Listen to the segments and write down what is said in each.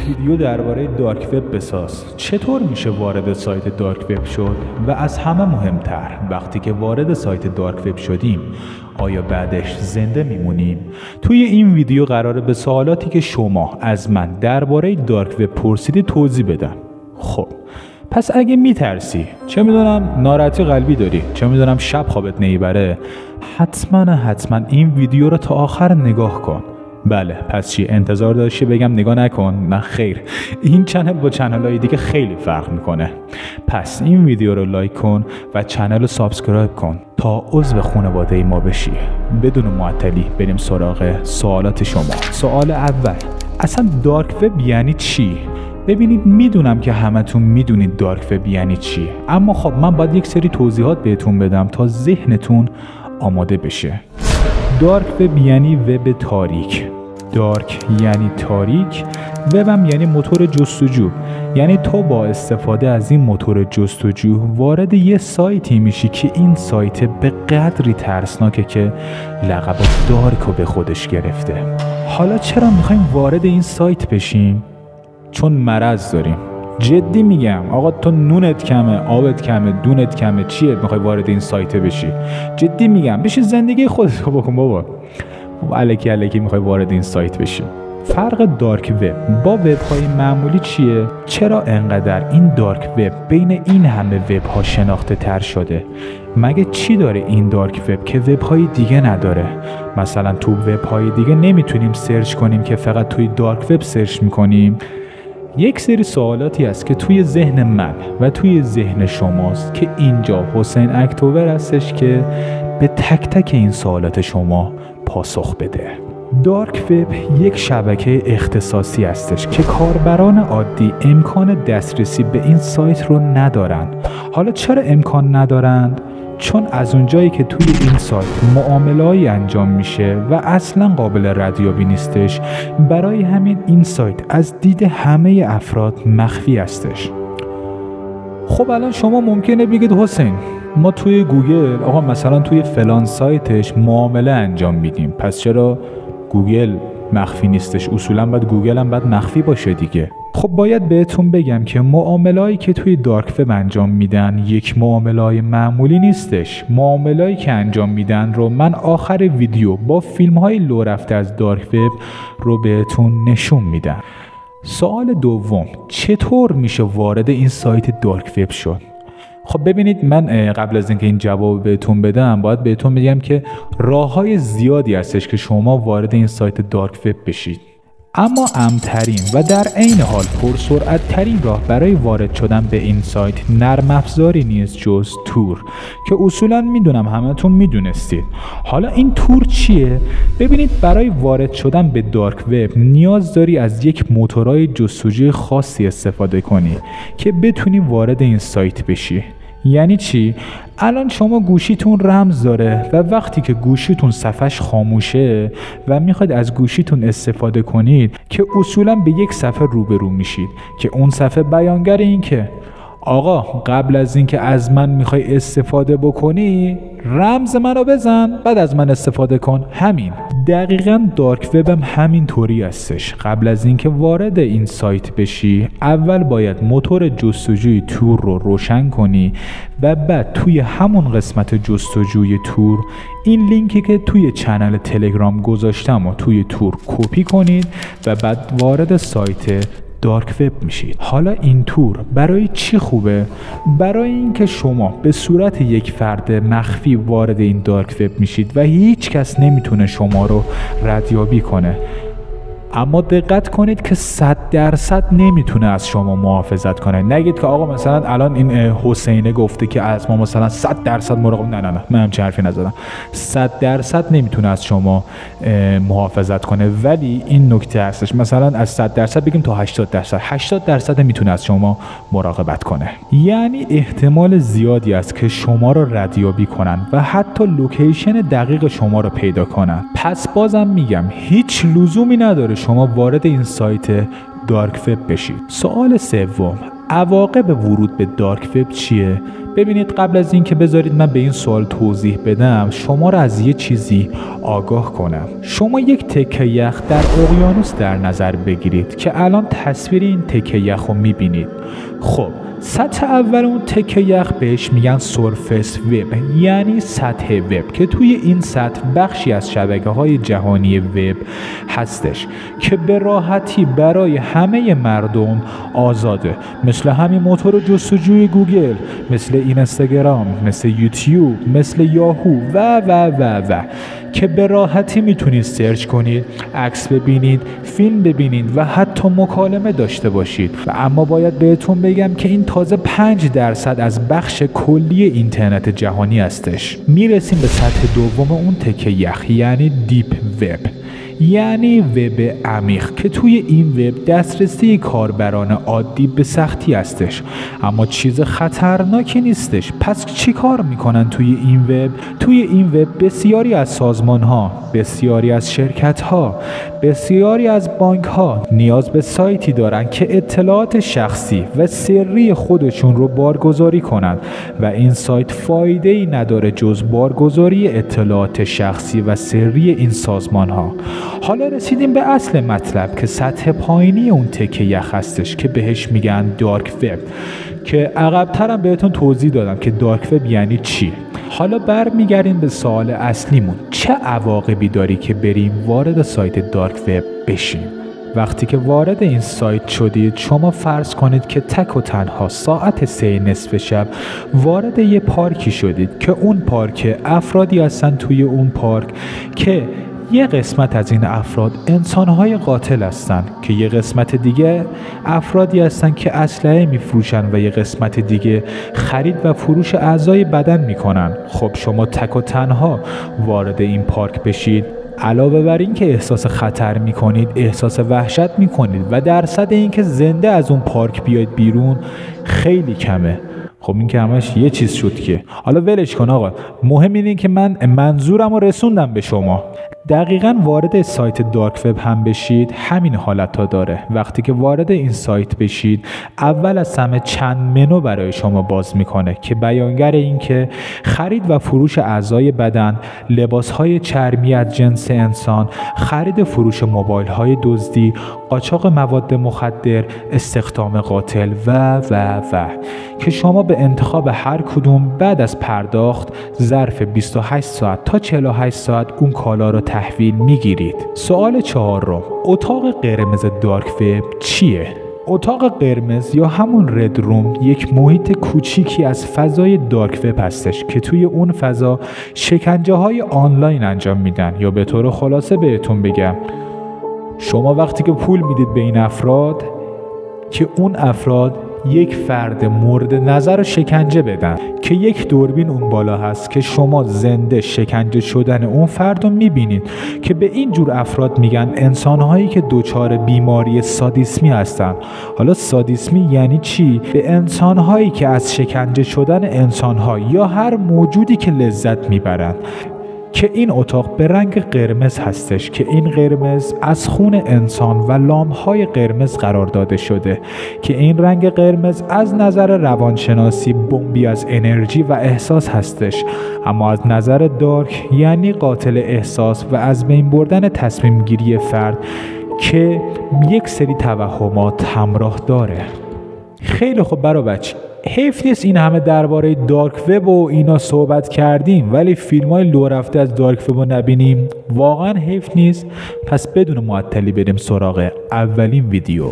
ویدیو درباره دارک وب بساز. چطور میشه وارد سایت دارک وب شد و از همه مهمتر وقتی که وارد سایت دارک وب شدیم آیا بعدش زنده میمونیم؟ توی این ویدیو قراره به سوالاتی که شما از من درباره دارک وب پرسیدی توضیح بدم. خب پس اگه میترسی، چه میدونم ناراحتی قلبی داری، چه میدونم شب خوابت نمیبره، حتما این ویدیو رو تا آخر نگاه کن. بله پس چی انتظار داشتی بگم نگاه نکن؟ نه خیر، این چنل با چنل‌های دیگه خیلی فرق میکنه. پس این ویدیو رو لایک کن و چنل رو سابسکرایب کن تا عضو خانواده ما بشی. بدون معطلی بریم سراغ سوالات شما. سوال اول، اصلا دارک وب یعنی چی؟ ببینید میدونم که همتون میدونید دارک وب یعنی چی، اما خب من باید یک سری توضیحات بهتون بدم تا ذهنتون آماده بشه. دارک وب یعنی وب تاریک. دارک یعنی تاریک، وبم یعنی موتور جستجو. یعنی تو با استفاده از این موتور جستجو وارد یه سایتی میشی که این سایت به قدری ترسناکه که لقب دارک رو به خودش گرفته. حالا چرا میخوایم وارد این سایت بشیم؟ چون مرض داریم. جدی میگم آقا، تو نونت کمه، آبت کمه، دونت کمه، چیه میخوای وارد این سایت بشی؟ جدی میگم بشین زندگی خودتو بکن بابا. الکی میخوای وارد این سایت بشی. فرق دارک وب با وب های معمولی چیه؟ چرا انقدر این دارک وب بین این همه وب ها شناخته تر شده؟ مگه چی داره این دارک وب که وب های دیگه نداره؟ مثلا تو وب های دیگه نمیتونیم سرچ کنیم که فقط توی دارک وب سرچ میکنیم؟ یک سری سوالاتی هست که توی ذهن من و توی ذهن شماست که اینجا حسین اکتبر هستش که به تک تک این سوالات شما پاسخ بده. دارک وب یک شبکه اختصاصی هستش که کاربران عادی امکان دسترسی به این سایت رو ندارن. حالا چرا امکان ندارند؟ چون از اونجایی که توی این سایت معامله‌ای انجام میشه و اصلا قابل ردیابی نیستش، برای همین این سایت از دید همه افراد مخفی هستش. خب الان شما ممکنه بگید حسین ما توی گوگل آقا مثلا توی فلان سایتش معامله انجام میدیم، پس چرا گوگل مخفی نیستش؟ اصولا باید گوگل هم باید مخفی باشه دیگه. خب باید بهتون بگم که معامله‌ای که توی دارک وب انجام میدن یک معامله‌ای معمولی نیستش. معامله‌ای که انجام میدن رو من آخر ویدیو با فیلم‌های لو رفته از دارک وب رو بهتون نشون میدم. سوال دوم، چطور میشه وارد این سایت دارک وب شد؟ خب ببینید من قبل از اینکه این جواب بهتون بدم باید بهتون بگم که راه‌های زیادی هستش که شما وارد این سایت دارک وب بشید، اما امن‌ترین و در عین حال پرسرعت‌ترین راه برای وارد شدن به این سایت نرم افزاری نیست جز تور که اصولاً میدونم همتون میدونستید. حالا این تور چیه؟ ببینید برای وارد شدن به دارک وب نیاز داری از یک موتورهای جستجوی خاصی استفاده کنی که بتونی وارد این سایت بشی. یعنی چی؟ الان شما گوشیتون رمز داره و وقتی که گوشیتون صفحش خاموشه و میخواید از گوشیتون استفاده کنید که اصولا به یک صفحه روبرو میشید که اون صفحه بیانگر این که آقا قبل از اینکه از من میخوای استفاده بکنی رمز منو بزن بعد از من استفاده کن. همین دقیقاً دارک وب هم همین طوری هستش. قبل از اینکه وارد این سایت بشی اول باید موتور جستجوی تور رو روشن کنی و بعد توی همون قسمت جستجوی تور این لینکی که توی چنل تلگرام گذاشتم و توی تور کپی کنید و بعد وارد سایت دارک وب میشید. حالا این تور برای چی خوبه؟ برای اینکه شما به صورت یک فرد مخفی وارد این دارک وب میشید و هیچ کس نمیتونه شما رو ردیابی کنه. اما دقت کنید که 100% نمیتونه از شما محافظت کنه. نگید که آقا مثلا الان این حسینه گفته که از ما مثلا 100% مراقب. نه من همچین حرفی نزدم. 100% نمیتونه از شما محافظت کنه، ولی این نکته هستش مثلا از 100% بگیم تا 80% میتونه از شما مراقبت کنه. یعنی احتمال زیادی است که شما رو ردیابی کنن و حتی لوکیشن دقیق شما رو پیدا کنن. پس بازم میگم هیچ لزومی نداره شما وارد این سایت دارک وب بشید. سوال سوم، عواقب ورود به دارک وب چیه؟ ببینید قبل از این که بذارید من به این سوال توضیح بدم شما را از یه چیزی آگاه کنم. شما یک تکه یخ در اقیانوس در نظر بگیرید که الان تصویر این تکه یخ رو میبینید. خب سطح اول اون تکه یخ بهش میگن سرفس وب، یعنی سطح وب، که توی این سطح بخشی از شبکه‌های جهانی وب هستش که به راحتی برای همه مردم آزاده، مثل همین موتور جستجوی گوگل، مثل اینستاگرام، مثل یوتیوب، مثل یاهو و که به راحتی میتونید سرچ کنید، عکس ببینید، فیلم ببینید و حتی مکالمه داشته باشید. و اما باید بهتون بگم که این تازه 5% از بخش کلی اینترنت جهانی هستش. میرسیم به سطح دوم اون تکه یخ، یعنی دیپ وب، یعنی وب عمیق، که توی این وب دسترسی کاربران عادی به سختی هستش اما چیز خطرناکی نیستش. پس چی کار میکنن توی این وب؟ توی این وب بسیاری از سازمان‌ها، بسیاری از شرکت‌ها، بسیاری از بانک‌ها نیاز به سایتی دارن که اطلاعات شخصی و سری خودشون رو بارگذاری کنن و این سایت فایده‌ای نداره جز بارگذاری اطلاعات شخصی و سری این سازمان‌ها. حالا رسیدیم به اصل مطلب که سطح پایینی اون تکه یخ هستش که بهش میگن دارک وب، که عقب‌ترم بهتون توضیح دادم که دارک وب یعنی چی. حالا برمیگردیم به سوال اصلیمون، چه عواقبی داری که بریم وارد سایت دارک وب بشیم؟ وقتی که وارد این سایت شدید، شما فرض کنید که تک و تنها ساعت 3 نصف شب وارد یه پارکی شدید که اون پارک افرادی هستن توی اون پارک که یه قسمت از این افراد انسان‌های قاتل هستن، که یه قسمت دیگه افرادی هستن که اسلحه میفروشن و یه قسمت دیگه خرید و فروش اعضای بدن میکنن. خب شما تک و تنها وارد این پارک بشید، علاوه بر این که احساس خطر میکنید، احساس وحشت میکنید و درصد این که زنده از اون پارک بیاید بیرون خیلی کمه. خب این که همش یه چیز شد که حالا ولش کن آقا، مهم اینه که من منظورم رو رسوندم به شما. دقیقاً وارد سایت دارک وب هم بشید همین حالت ها داره. وقتی که وارد این سایت بشید، اول از همه چند منو برای شما باز میکنه که بیانگر این که خرید و فروش اعضای بدن، لباس های چرمی از جنس انسان، خرید و فروش موبایل های دزدی، قاچاق مواد مخدر، استخدام قاتل و که شما به انتخاب هر کدوم بعد از پرداخت ظرف 28 ساعت تا 48 ساعت اون کالا رو تحویل میگیرید. سوال 4، اتاق قرمز دارک وب چیه؟ اتاق قرمز یا همون رد روم یک محیط کوچیکی از فضای دارک وب هستش که توی اون فضا شکنجه های آنلاین انجام میدن، یا به طور خلاصه بهتون بگم شما وقتی که پول میدید به این افراد که اون افراد یک فرد مورد نظر رو شکنجه بدن، که یک دوربین اون بالا هست که شما زنده شکنجه شدن اون فرد رو میبینید، که به این جور افراد میگن انسانهایی که دچار بیماری سادیسمی هستن. حالا سادیسمی یعنی چی؟ به انسانهایی که از شکنجه شدن انسانها یا هر موجودی که لذت میبرن، که این اتاق به رنگ قرمز هستش، که این قرمز از خون انسان و لامهای قرمز قرار داده شده، که این رنگ قرمز از نظر روانشناسی بمبی از انرژی و احساس هستش، اما از نظر دارک یعنی قاتل احساس و از بین بردن تصمیم گیری فرد که یک سری توهمات همراه داره. خیلی خوب برا بچه، حیف نیست این همه درباره دارک وب و اینا صحبت کردیم ولی فیلم‌های لو رفته از دارک وب رو نبینیم؟ واقعا حیف نیست؟ پس بدون معطلی بریم سراغ اولین ویدیو.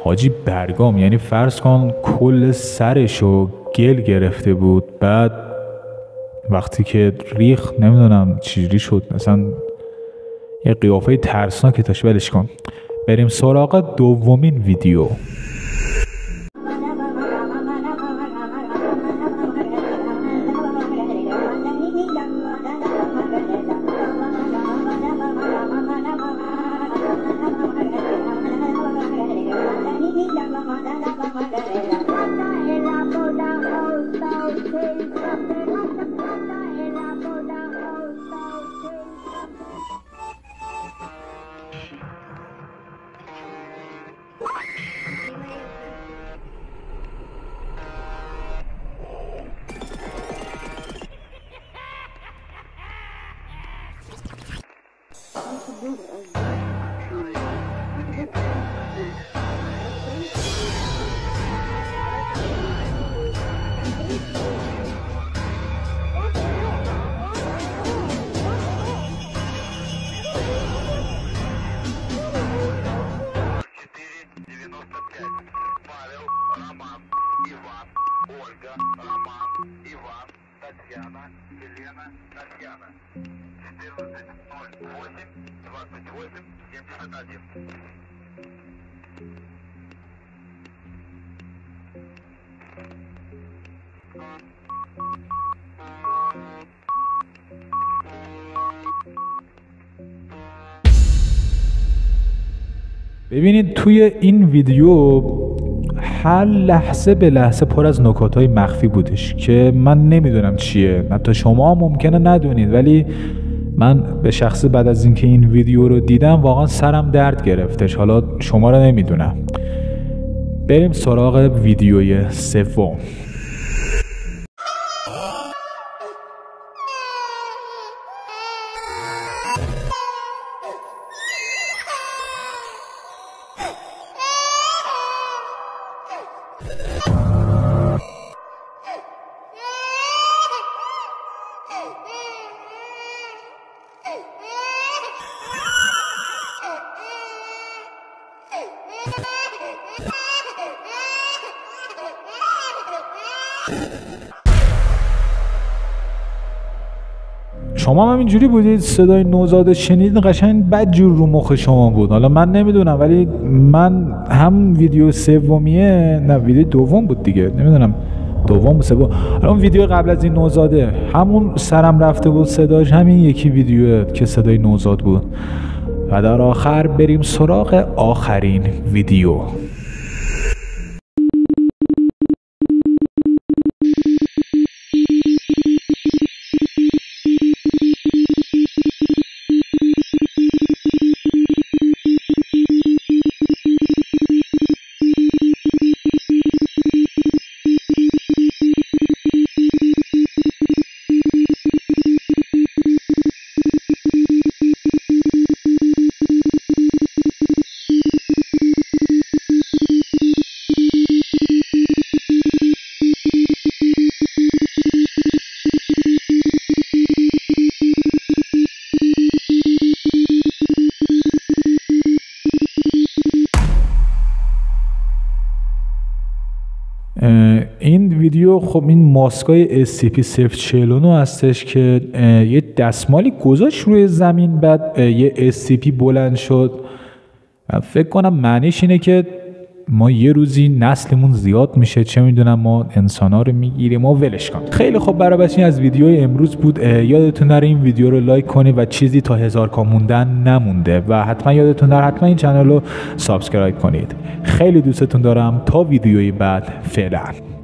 حاجی برگام، یعنی فرض کن کل سرشو گل گرفته بود، بعد وقتی که ریخ نمیدونم چجوری شد، مثلا یه قیافه ترسناکی داشت. ولش کن، بریم سراغ دومین ویدیو. Татьяна, Елена, Татьяна. 14:08, 28:71. ببینید توی این ویدیو هر لحظه به لحظه پر از نکاتهای مخفی بودش که من نمیدونم چیه، حتی شما ممکنه ندونید، ولی من به شخصه بعد از اینکه این ویدیو رو دیدم واقعا سرم درد گرفتش. حالا شما رو نمیدونم. بریم سراغ ویدیوی سوم. شما هم اینجوری بودید؟ صدای نوزاد شنیدین قشنگ بدجور رو مخ شما بود. حالا من نمیدونم، ولی من هم ویدیو سومیه، نه ویدیو دوم بود دیگه، نمیدونم دوم بود سوم. حالا اون ویدیو قبل از این نوزاده همون سرم رفته بود صداش، همین یکی ویدیو که صدای نوزاد بود. و در آخر بریم سراغ آخرین ویدیو. این ویدیو خب این ماسکای SCP-049 هستش که یه دستمالی گذاشت روی زمین، بعد یه SCP بلند شد. فکر کنم معنیش اینه که ما یه روزی نسلمون زیاد میشه، چه میدونم ما انسانا رو میگیریم و ولش کن. خیلی خب، برای بچین از ویدیوی امروز بود. یادتون نره این ویدیو رو لایک کنید و چیزی تا 1000 کا موندن نمونده و حتما یادتون نره حتما این چنل رو سابسکرایب کنید. خیلی دوستتون دارم. تا ویدیوی بعد، فعلا.